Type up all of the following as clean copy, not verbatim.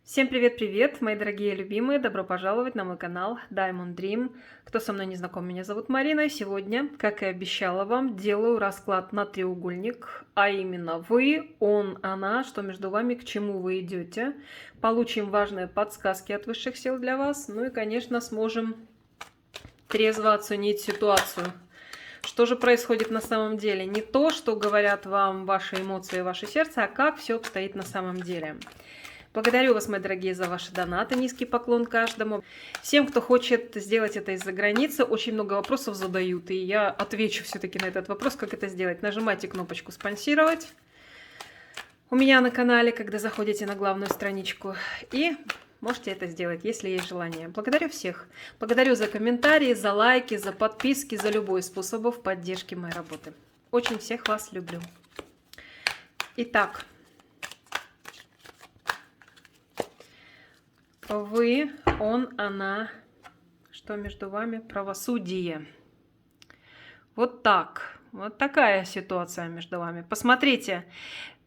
Всем привет-привет, мои дорогие любимые! Добро пожаловать на мой канал Diamond Dream. Кто со мной не знаком, меня зовут Марина. И сегодня, как и обещала вам, делаю расклад на треугольник, а именно вы, он, она, что между вами, к чему вы идете. Получим важные подсказки от высших сил для вас. Ну и, конечно, сможем трезво оценить ситуацию. Что же происходит на самом деле? Не то, что говорят вам ваши эмоции, ваше сердце, а как все обстоит на самом деле. Благодарю вас, мои дорогие, за ваши донаты. Низкий поклон каждому. Всем, кто хочет сделать это из-за границы, очень много вопросов задают. И я отвечу все-таки на этот вопрос, как это сделать. Нажимайте кнопочку «Спонсировать» у меня на канале, когда заходите на главную страничку. И можете это сделать, если есть желание. Благодарю всех. Благодарю за комментарии, за лайки, за подписки, за любой из способов поддержки моей работы. Очень всех вас люблю. Итак. Вы, он, она, что между вами? Правосудие. Вот так. Вот такая ситуация между вами. Посмотрите,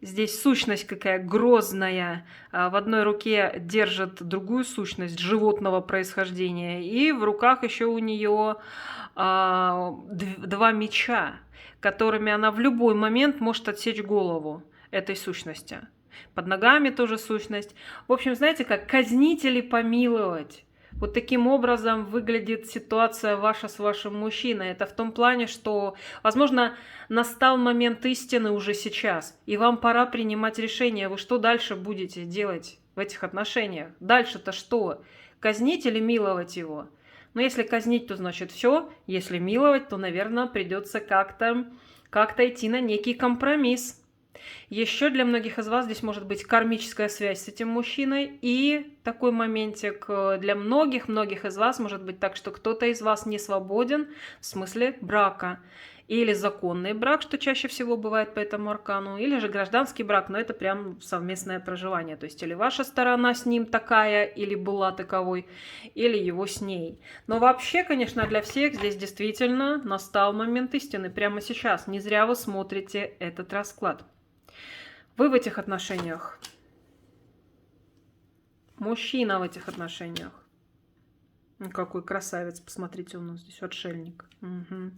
здесь сущность какая грозная. В одной руке держит другую сущность животного происхождения. И в руках еще у нее два меча, которыми она в любой момент может отсечь голову этой сущности. Под ногами тоже сущность. В общем, знаете, как казнить или помиловать. Вот таким образом выглядит ситуация ваша с вашим мужчиной. Это в том плане, что, возможно, настал момент истины уже сейчас, и вам пора принимать решение. Вы что дальше будете делать в этих отношениях? Дальше-то что? Казнить или миловать его? Но если казнить, то значит все. Если миловать, то, наверное, придется как-то идти на некий компромисс. Еще для многих из вас здесь может быть кармическая связь с этим мужчиной. И такой моментик для многих из вас может быть так, что кто-то из вас не свободен в смысле брака. Или законный брак, что чаще всего бывает по этому аркану, или же гражданский брак, но это прям совместное проживание. То есть или ваша сторона с ним такая, или была таковой, или его с ней. Но вообще, конечно, для всех здесь действительно настал момент истины прямо сейчас. Не зря вы смотрите этот расклад. Вы в этих отношениях. Мужчина в этих отношениях. Какой красавец. Посмотрите, у нас здесь отшельник. Угу.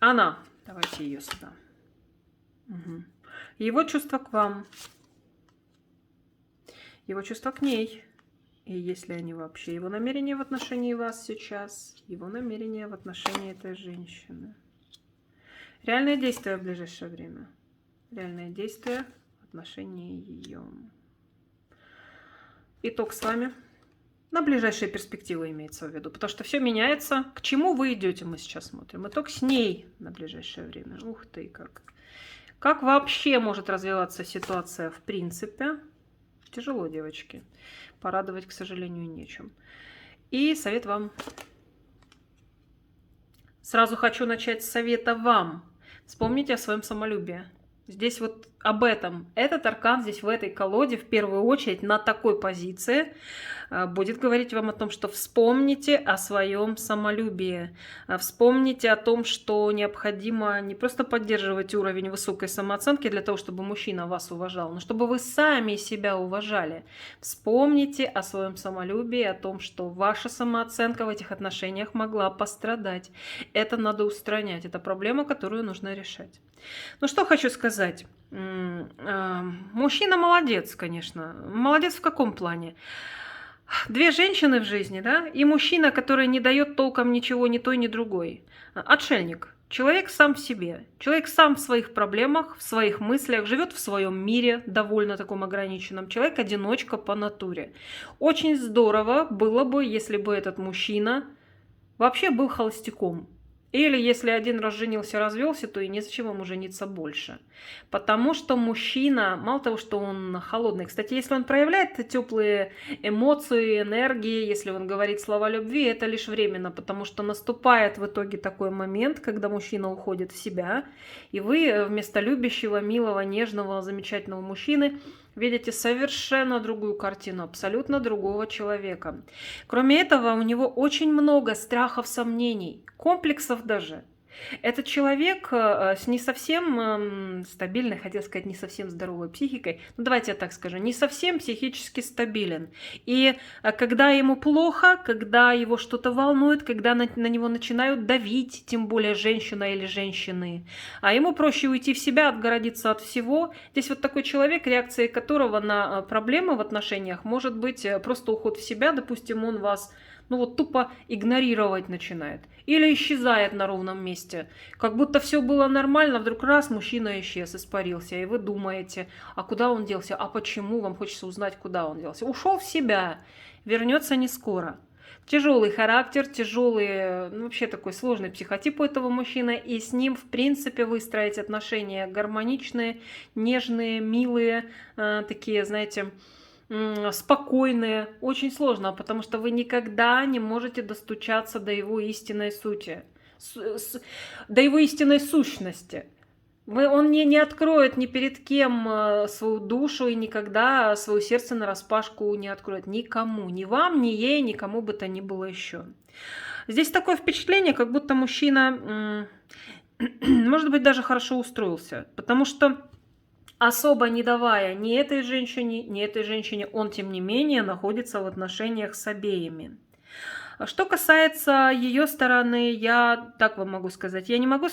Она. Давайте ее сюда. Угу. Его чувство к вам. Его чувство к ней. И если они вообще. Его намерения в отношении вас сейчас. Его намерения в отношении этой женщины. Реальные действия в ближайшее время. Реальные действия в отношении ее. Итог с вами. На ближайшие перспективы имеется в виду. Потому что все меняется. К чему вы идете, мы сейчас смотрим. Итог с ней на ближайшее время. Ух ты, как. Как вообще может развиваться ситуация в принципе? Тяжело, девочки. Порадовать, к сожалению, нечем. И совет вам. Сразу хочу начать с совета вам. Вспомните о своем самолюбии. Здесь вот об этом. Этот аркан здесь в этой колоде в первую очередь на такой позиции будет говорить вам о том, что вспомните о своем самолюбии. Вспомните о том, что необходимо не просто поддерживать уровень высокой самооценки для того, чтобы мужчина вас уважал, но чтобы вы сами себя уважали. Вспомните о своем самолюбии, о том, что ваша самооценка в этих отношениях могла пострадать. Это надо устранять. Это проблема, которую нужно решать. Ну что хочу сказать. Мужчина молодец, конечно. Молодец в каком плане? Две женщины в жизни, да, и мужчина, который не дает толком ничего ни той, ни другой. Отшельник. Человек сам в себе. Человек сам в своих проблемах, в своих мыслях, живет в своем мире, довольно таком ограниченном. Человек одиночка по натуре. Очень здорово было бы, если бы этот мужчина вообще был холостяком. Или если один раз женился, развелся, то и незачем ему жениться больше. Потому что мужчина, мало того, что он холодный, кстати, если он проявляет теплые эмоции, энергии, если он говорит слова любви, это лишь временно, потому что наступает в итоге такой момент, когда мужчина уходит в себя, и вы вместо любящего, милого, нежного, замечательного мужчины видите совершенно другую картину, абсолютно другого человека. Кроме этого, у него очень много страхов, сомнений, комплексов даже. Этот человек с не совсем стабильной, хотел сказать, не совсем здоровой психикой. Ну, давайте я так скажу, не совсем психически стабилен. И когда ему плохо, когда его что-то волнует, когда на него начинают давить, тем более женщина или женщины, а ему проще уйти в себя, отгородиться от всего. Здесь вот такой человек, реакцией которого на проблемы в отношениях может быть просто уход в себя. Допустим, он вас ну вот тупо игнорировать начинает. Или исчезает на ровном месте. Как будто все было нормально, вдруг раз мужчина исчез, испарился. И вы думаете, а куда он делся? А почему? Вам хочется узнать, куда он делся. Ушел в себя, вернется не скоро. Тяжелый характер, тяжелый, ну, вообще такой сложный психотип у этого мужчины. И с ним, в принципе, выстроить отношения гармоничные, нежные, милые, такие, знаете, спокойные, очень сложно, потому что вы никогда не можете достучаться до его истинной сути, до его истинной сущности. Он не откроет ни перед кем свою душу и никогда свое сердце нараспашку не откроет никому, ни вам, ни ей, никому бы то ни было еще. Здесь такое впечатление, как будто мужчина, может быть, даже хорошо устроился, потому что особо не давая ни этой женщине, он, тем не менее, находится в отношениях с обеими. Что касается ее стороны, я так вам могу сказать, я не могу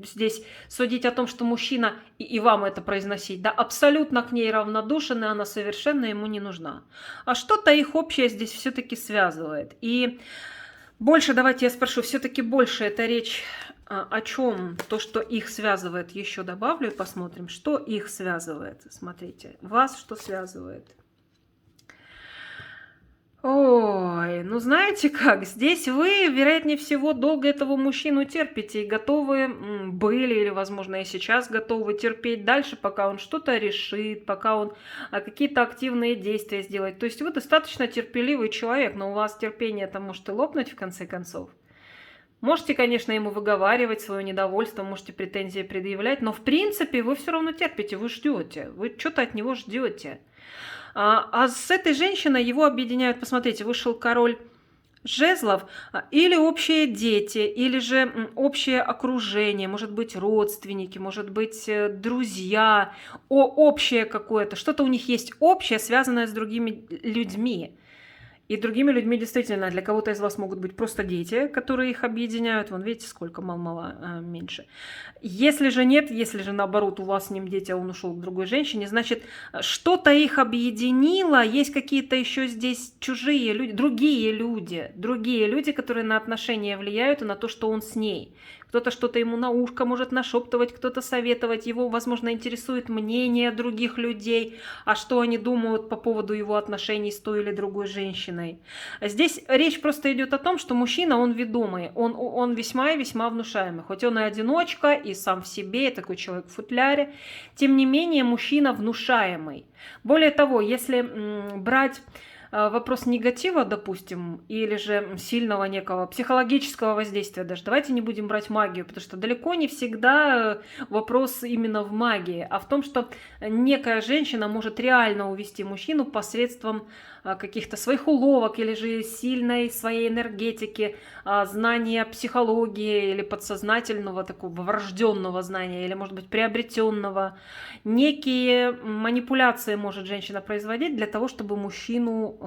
здесь судить о том, что мужчина, и вам это произносить, да, абсолютно к ней равнодушен, и она совершенно ему не нужна. А что-то их общее здесь все-таки связывает. И больше, давайте я спрошу, все-таки больше это речь о чем? То, что их связывает, еще добавлю и посмотрим, что их связывает. Смотрите, вас что связывает? Ой, ну знаете как, здесь вы, вероятнее всего, долго этого мужчину терпите и готовы были, или, возможно, и сейчас готовы терпеть дальше, пока он что-то решит, пока он какие-то активные действия сделает. То есть вы достаточно терпеливый человек, но у вас терпение-то может и лопнуть в конце концов. Можете, конечно, ему выговаривать свое недовольство, можете претензии предъявлять, но в принципе вы все равно терпите, вы ждете, вы что-то от него ждете. А с этой женщиной его объединяют, посмотрите, вышел король жезлов, или общие дети, или же общее окружение, может быть, родственники, может быть, друзья, общее какое-то, что-то у них есть общее, связанное с другими людьми. И другими людьми действительно, для кого-то из вас могут быть просто дети, которые их объединяют. Вон, видите, сколько мало-мало меньше. Если же нет, если же наоборот у вас с ним дети, а он ушел к другой женщине, значит, что-то их объединило, есть какие-то еще здесь чужие люди, другие люди, которые на отношения влияют и на то, что он с ней. Кто-то что-то ему на ушко может нашептывать, кто-то советовать, его, возможно, интересует мнение других людей, а что они думают по поводу его отношений с той или другой женщиной. Здесь речь просто идет о том, что мужчина, он ведомый, он весьма и весьма внушаемый. Хоть он и одиночка, и сам в себе, и такой человек в футляре, тем не менее мужчина внушаемый. Более того, если брать вопрос негатива, допустим, или же сильного некого психологического воздействия даже. Давайте не будем брать магию, потому что далеко не всегда вопрос именно в магии, а в том, что некая женщина может реально увести мужчину посредством каких-то своих уловок или же сильной своей энергетики, знания психологии или подсознательного такого врожденного знания, или, может быть, приобретенного. Некие манипуляции может женщина производить для того, чтобы мужчину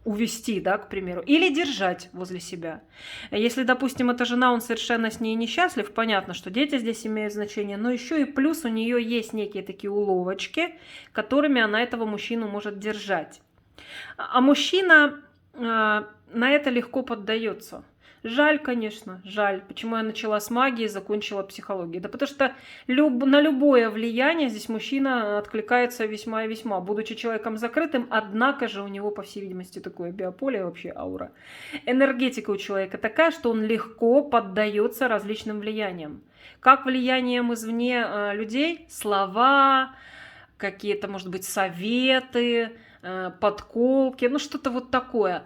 увести, да, к примеру, или держать возле себя. Если, допустим, эта жена, он совершенно с ней несчастлив, понятно, что дети здесь имеют значение, но еще и плюс у нее есть некие такие уловочки, которыми она этого мужчину может держать. А мужчина на это легко поддается. Жаль, конечно, жаль. Почему я начала с магии, закончила психологией? Да потому что на любое влияние здесь мужчина откликается весьма и весьма, будучи человеком закрытым, однако же у него, по всей видимости, такое биополе, вообще аура. Энергетика у человека такая, что он легко поддается различным влияниям. Как влиянием извне людей, слова, какие-то, может быть, советы, подколки, ну что-то вот такое,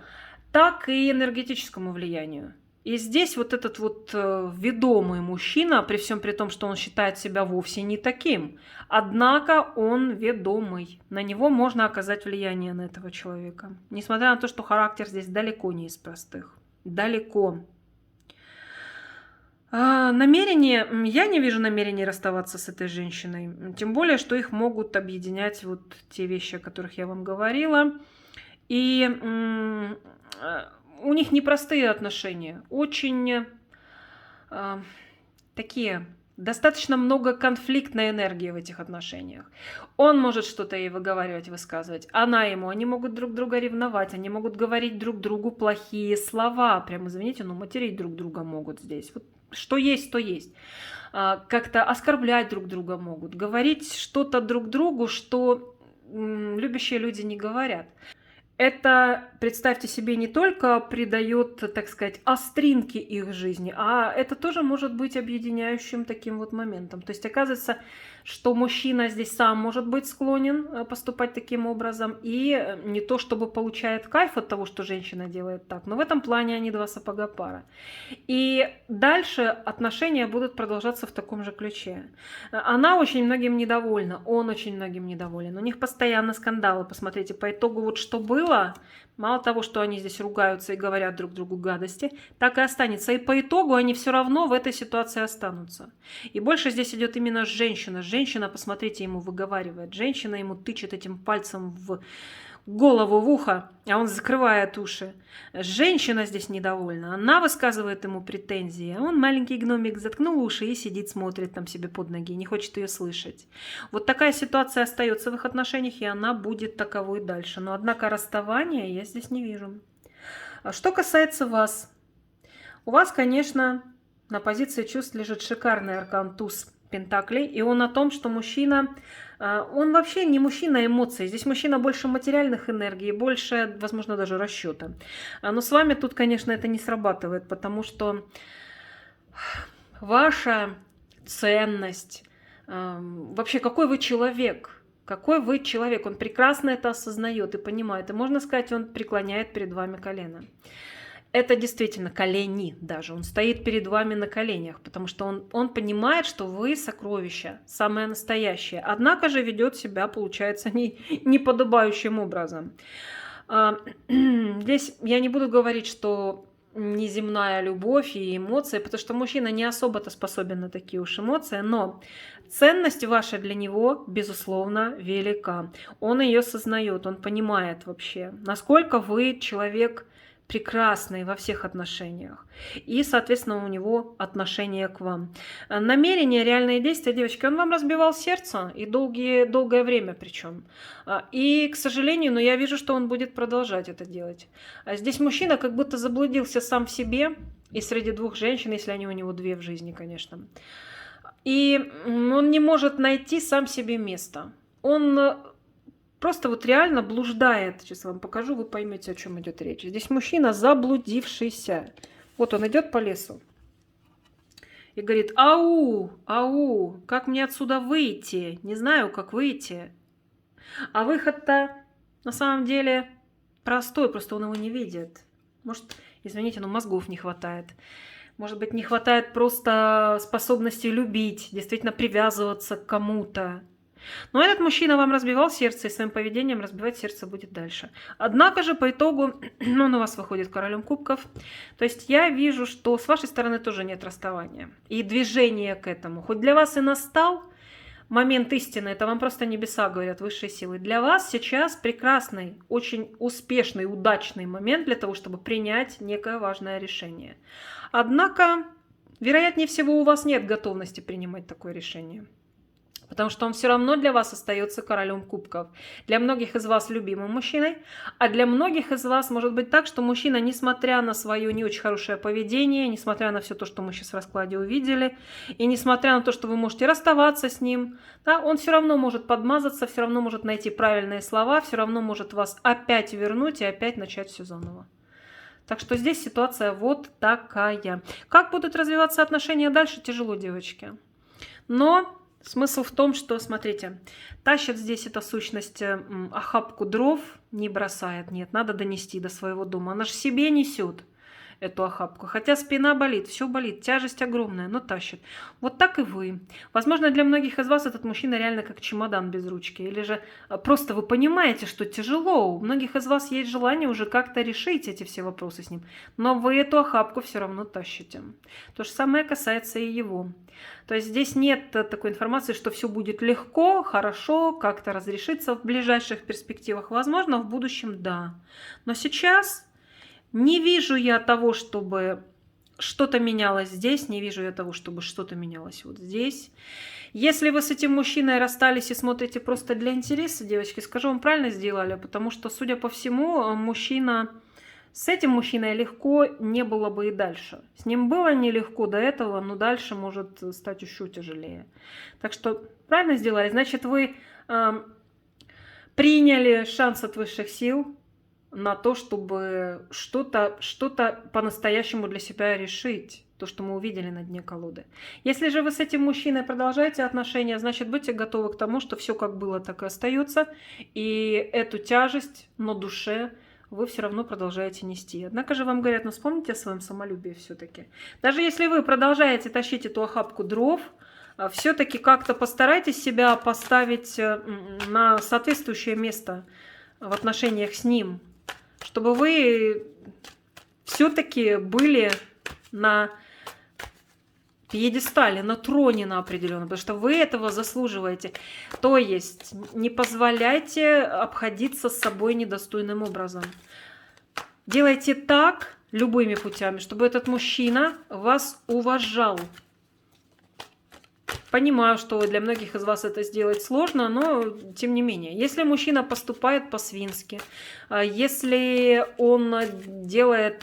так и энергетическому влиянию. И здесь вот этот вот ведомый мужчина, при всем при том, что он считает себя вовсе не таким, однако он ведомый. На него можно оказать влияние на этого человека. Несмотря на то, что характер здесь далеко не из простых. Далеко. Намерение, я не вижу намерений расставаться с этой женщиной. Тем более, что их могут объединять вот те вещи, о которых я вам говорила. И у них непростые отношения, очень такие, достаточно много конфликтной энергии в этих отношениях. Он может что-то ей выговаривать, высказывать, она ему, они могут друг друга ревновать, они могут говорить друг другу плохие слова, прям, извините, но материть друг друга могут здесь. Вот что есть, то есть. Как-то оскорблять друг друга могут, говорить что-то друг другу, что любящие люди не говорят. Это, представьте себе, не только придает, так сказать, остринки их жизни, а это тоже может быть объединяющим таким вот моментом. То есть оказывается, что мужчина здесь сам может быть склонен поступать таким образом, и не то чтобы получает кайф от того, что женщина делает так, но в этом плане они два сапога пара. И дальше отношения будут продолжаться в таком же ключе. Она очень многим недовольна, он очень многим недоволен. У них постоянно скандалы. Посмотрите, по итогу вот что было, мало того, что они здесь ругаются и говорят друг другу гадости, так и останется. И по итогу они все равно в этой ситуации останутся. И больше здесь идет именно женщина. Женщина, посмотрите, ему выговаривает. Женщина ему тычет этим пальцем в голову, в ухо, а он закрывает уши. Женщина здесь недовольна. Она высказывает ему претензии. А он, маленький гномик, заткнул уши и сидит, смотрит там себе под ноги, не хочет ее слышать. Вот такая ситуация остается в их отношениях, и она будет таковой дальше. Но, однако, расставания я здесь не вижу. Что касается вас. У вас, конечно, на позиции чувств лежит шикарный аркан туз пентаклей, и он о том, что мужчина, он вообще не мужчина эмоций, здесь мужчина больше материальных энергий, больше, возможно, даже расчета. Но с вами тут, конечно, это не срабатывает, потому что ваша ценность, вообще какой вы человек, какой вы человек, он прекрасно это осознает и понимает, и можно сказать, он преклоняет перед вами колено. Это действительно колени даже. Он стоит перед вами на коленях, потому что он понимает, что вы сокровище, самое настоящее. Однако же ведет себя, получается, неподобающим образом. Здесь я не буду говорить, что неземная любовь и эмоции, потому что мужчина не особо-то способен на такие уж эмоции, но ценность ваша для него, безусловно, велика. Он ее сознает, он понимает вообще, насколько вы человек прекрасный во всех отношениях. И, соответственно, у него отношение к вам. Намерения, реальные действия, девочки, он вам разбивал сердце, и долгое время причем. И, к сожалению, но я вижу, что он будет продолжать это делать. Здесь мужчина как будто заблудился сам в себе, и среди двух женщин, если они у него две в жизни, конечно. И он не может найти сам себе место. Он просто вот реально блуждает. Сейчас вам покажу, вы поймете, о чем идет речь. Здесь мужчина заблудившийся. Вот он идет по лесу и говорит: ау, ау, как мне отсюда выйти? Не знаю, как выйти. А выход-то на самом деле простой, просто он его не видит. Может, извините, но мозгов не хватает. Может быть, не хватает просто способности любить, действительно привязываться к кому-то. Но этот мужчина вам разбивал сердце, и своим поведением разбивать сердце будет дальше. Однако же, по итогу, он у вас выходит королем кубков. То есть я вижу, что с вашей стороны тоже нет расставания. И движения к этому. Хоть для вас и настал момент истины, это вам просто небеса говорят, высшие силы. Для вас сейчас прекрасный, очень успешный, удачный момент для того, чтобы принять некое важное решение. Однако, вероятнее всего, у вас нет готовности принимать такое решение. Потому что он все равно для вас остается королем кубков. Для многих из вас любимым мужчиной, а для многих из вас может быть так, что мужчина, несмотря на свое не очень хорошее поведение, несмотря на все то, что мы сейчас в раскладе увидели, и несмотря на то, что вы можете расставаться с ним, да, он все равно может подмазаться, все равно может найти правильные слова, все равно может вас опять вернуть и опять начать все заново. Так что здесь ситуация вот такая. Как будут развиваться отношения дальше, тяжело, девочки. Но смысл в том, что, смотрите, тащит здесь эта сущность охапку дров, не бросает, нет, надо донести до своего дома. Она же себе несет. эту охапку. Хотя спина болит, все болит, тяжесть огромная, но тащит. Вот так и вы. Возможно, для многих из вас этот мужчина реально как чемодан без ручки. Или же просто вы понимаете, что тяжело. У многих из вас есть желание уже как-то решить эти все вопросы с ним. Но вы эту охапку все равно тащите. То же самое касается и его. То есть здесь нет такой информации, что все будет легко, хорошо, как-то разрешится в ближайших перспективах. Возможно, в будущем да. Но сейчас не вижу я того, чтобы что-то менялось здесь, не вижу я того, чтобы что-то менялось вот здесь. Если вы с этим мужчиной расстались и смотрите просто для интереса, девочки, скажу, вам правильно сделали, потому что, судя по всему, с этим мужчиной легко не было бы и дальше. С ним было нелегко до этого, но дальше может стать еще тяжелее. Так что правильно сделали. Значит, вы приняли шанс от высших сил на то, чтобы что-то по-настоящему для себя решить. То, что мы увидели на дне колоды. Если же вы с этим мужчиной продолжаете отношения, значит, будьте готовы к тому, что все как было, так и остается. И эту тяжесть на душе вы все равно продолжаете нести. Однако же вам говорят, ну вспомните о своем самолюбии все-таки. Даже если вы продолжаете тащить эту охапку дров, все-таки как-то постарайтесь себя поставить на соответствующее место в отношениях с ним, чтобы вы все-таки были на пьедестале, на троне на определенном, потому что вы этого заслуживаете. То есть не позволяйте обходиться с собой недостойным образом. Делайте так, любыми путями, чтобы этот мужчина вас уважал. Понимаю, что для многих из вас это сделать сложно, но тем не менее. Если мужчина поступает по-свински, если он делает...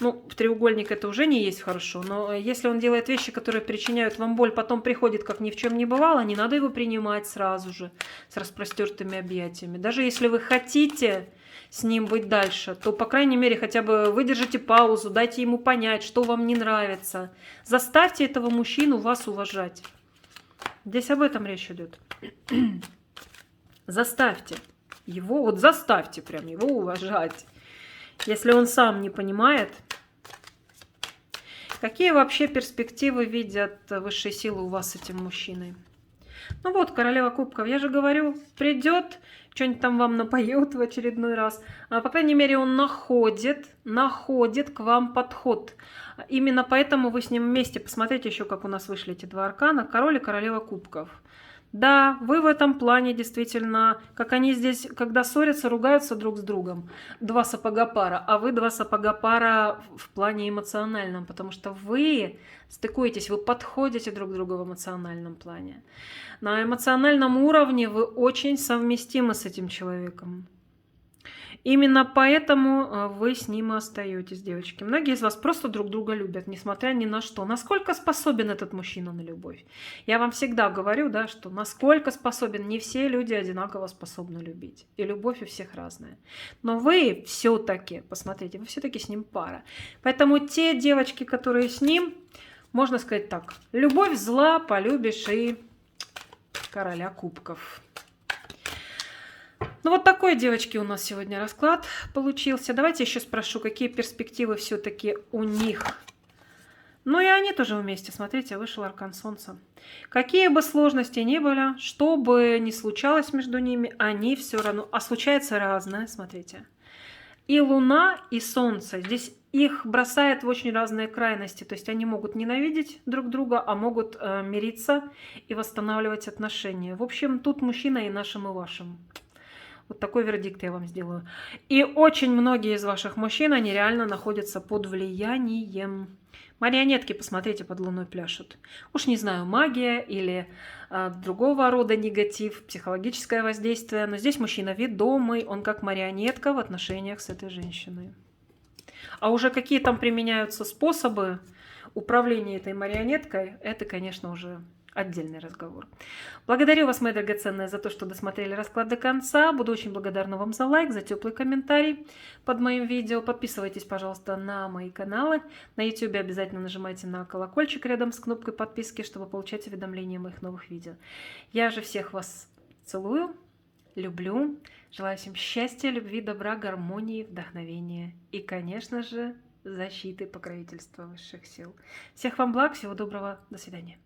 Ну, в треугольник это уже не есть хорошо, но если он делает вещи, которые причиняют вам боль, потом приходит, как ни в чем не бывало, не надо его принимать сразу же с распростертыми объятиями. Даже если вы хотите с ним быть дальше, то, по крайней мере, хотя бы выдержите паузу, дайте ему понять, что вам не нравится. Заставьте этого мужчину вас уважать. Здесь об этом речь идет. Заставьте его, вот заставьте прям его уважать. Если он сам не понимает, какие вообще перспективы видят высшие силы у вас с этим мужчиной? Ну вот, королева кубков, я же говорю, придет, что-нибудь там вам напоет в очередной раз. По крайней мере, он находит к вам подход. Именно поэтому вы с ним вместе. Посмотрите еще, как у нас вышли эти два аркана, король и королева кубков. Да, вы в этом плане действительно, как они здесь, когда ссорятся, ругаются друг с другом. Два сапога пара, а вы два сапога пара в плане эмоциональном, потому что вы стыкуетесь, вы подходите друг к другу в эмоциональном плане. На эмоциональном уровне вы очень совместимы с этим человеком. Именно поэтому вы с ним и остаетесь, девочки. Многие из вас просто друг друга любят, несмотря ни на что. Насколько способен этот мужчина на любовь? Я вам всегда говорю, да, что насколько способен, не все люди одинаково способны любить. И любовь у всех разная. Но вы все-таки, посмотрите, вы все-таки с ним пара. Поэтому те девочки, которые с ним, можно сказать так, любовь зла, полюбишь и короля кубков. Ну вот такой, девочки, у нас сегодня расклад получился. Давайте еще спрошу, какие перспективы все-таки у них. Ну и они тоже вместе. Смотрите, вышел аркан Солнца. Какие бы сложности ни были, что бы ни случалось между ними, они все равно... А случается разное, смотрите. И Луна, и Солнце. Здесь их бросает в очень разные крайности. То есть они могут ненавидеть друг друга, а могут мириться и восстанавливать отношения. В общем, тут мужчина и нашим, и вашим. Вот такой вердикт я вам сделаю. И очень многие из ваших мужчин, они реально находятся под влиянием. Марионетки, посмотрите, под луной пляшут. Уж не знаю, магия или другого рода негатив, психологическое воздействие. Но здесь мужчина ведомый, он как марионетка в отношениях с этой женщиной. А уже какие там применяются способы управления этой марионеткой, это, конечно, уже... отдельный разговор. Благодарю вас, мои драгоценные, за то, что досмотрели расклад до конца. Буду очень благодарна вам за лайк, за теплый комментарий под моим видео. Подписывайтесь, пожалуйста, на мои каналы. На YouTube обязательно нажимайте на колокольчик рядом с кнопкой подписки, чтобы получать уведомления о моих новых видео. Я же всех вас целую, люблю. Желаю всем счастья, любви, добра, гармонии, вдохновения и, конечно же, защиты, покровительства высших сил. Всех вам благ, всего доброго, до свидания.